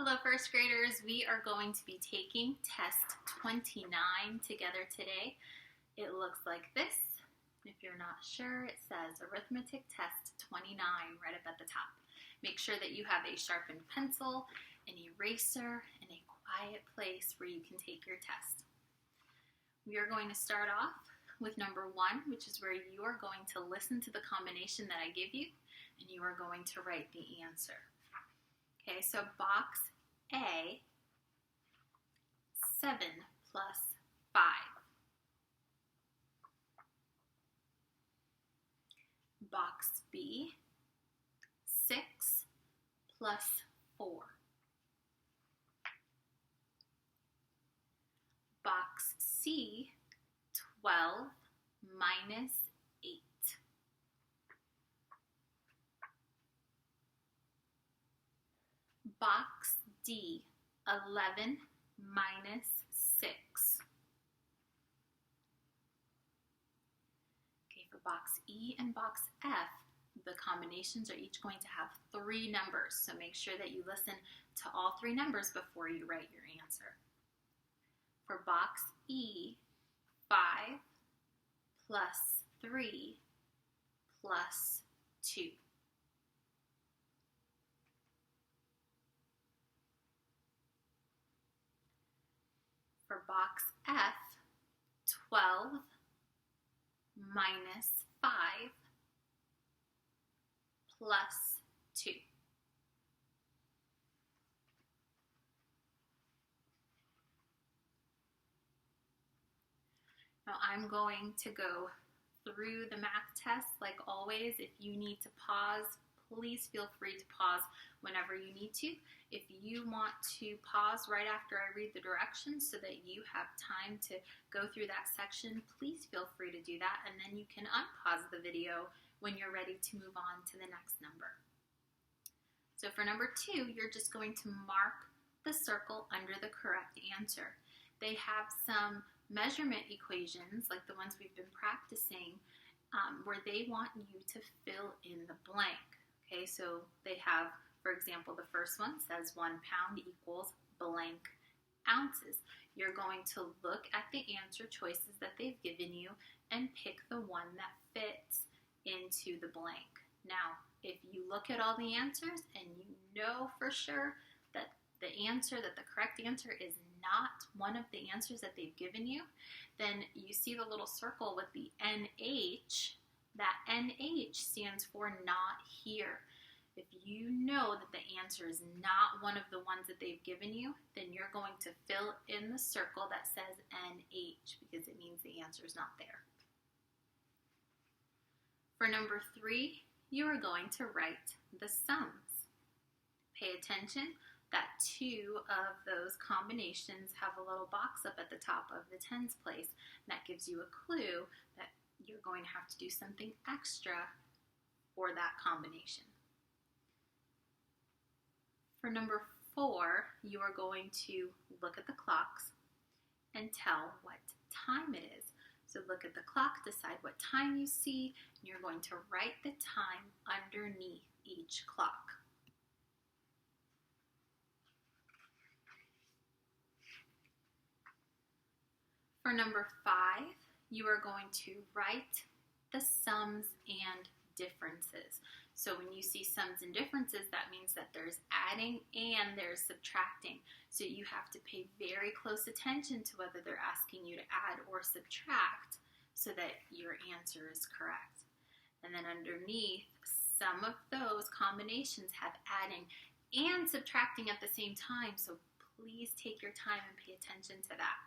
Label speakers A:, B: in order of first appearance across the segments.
A: Hello, first graders. We are going to be taking test 29 together today. It looks like this. If you're not sure, it says Arithmetic Test 29 right up at the top. Make sure that you have a sharpened pencil, an eraser, and a quiet place where you can take your test. We are going to start off with number 1, which is where you are going to listen to the combination that I give you, and you are going to write the answer. Okay, so box A, 7 plus 5. Box B, 6 plus 4. Box C, 12 minus 8. Box D, 11 minus 6. Okay, for box E and box F, the combinations are each going to have 3 numbers, so make sure that you listen to all 3 numbers before you write your answer. For box E, 5 plus 3 plus 2. For box F, 12 minus 5 plus 2. Now I'm going to go through the math test like always. If you need to pause, please feel free to pause whenever you need to. If you want to pause right after I read the directions so that you have time to go through that section, please feel free to do that, and then you can unpause the video when you're ready to move on to the next number. So for number 2, you're just going to mark the circle under the correct answer. They have some measurement equations, like the ones we've been practicing, where they want you to fill in the blank. Okay, so they have, for example, the first one says 1 pound equals blank ounces. You're going to look at the answer choices that they've given you and pick the one that fits into the blank. Now, if you look at all the answers and you know for sure that the correct answer is not one of the answers that they've given you, then you see the little circle with the NH. That NH stands for not here. If you know that the answer is not one of the ones that they've given you, then you're going to fill in the circle that says NH because it means the answer is not there. For number 3, you are going to write the sums. Pay attention that 2 of those combinations have a little box up at the top of the tens place. And that gives you a clue that you're going to have to do something extra for that combination. For number 4, you are going to look at the clocks and tell what time it is. So look at the clock, decide what time you see, and you're going to write the time underneath each clock. For number 5, you are going to write the sums and differences. So when you see sums and differences, that means that there's adding and there's subtracting. So you have to pay very close attention to whether they're asking you to add or subtract so that your answer is correct. And then underneath, some of those combinations have adding and subtracting at the same time. So please take your time and pay attention to that.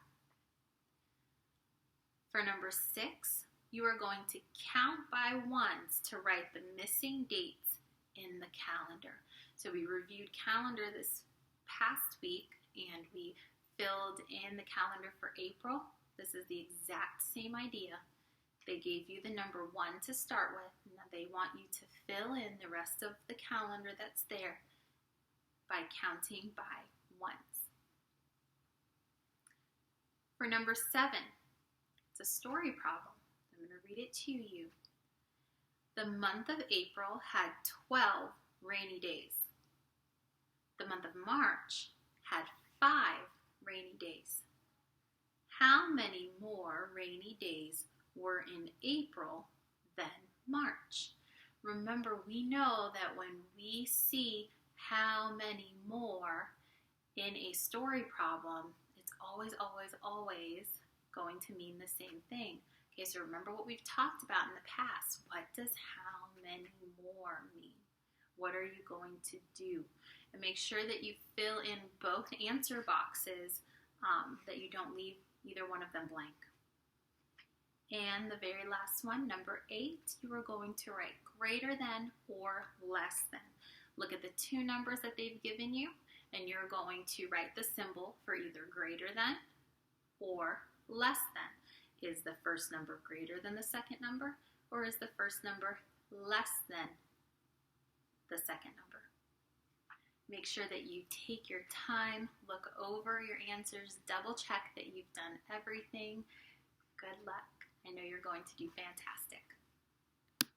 A: For number 6, you are going to count by ones to write the missing dates in the calendar. So we reviewed calendar this past week and we filled in the calendar for April. This is the exact same idea. They gave you the number 1 to start with. Now they want you to fill in the rest of the calendar that's there by counting by ones. For number 7, it's a story problem. I'm going to read it to you. The month of April had 12 rainy days. The month of March had 5 rainy days. How many more rainy days were in April than March? Remember, we know that when we see how many more in a story problem, it's always, always, always going to mean the same thing. Okay, so remember what we've talked about in the past. What does how many more mean? What are you going to do? And make sure that you fill in both answer boxes, that you don't leave either one of them blank. And the very last one, number 8, you are going to write greater than or less than. Look at the 2 numbers that they've given you, and you're going to write the symbol for either greater than or less than. Is the first number greater than the second number, or is the first number less than the second number? Make sure that you take your time, look over your answers, double check that you've done everything. Good luck. I know you're going to do fantastic.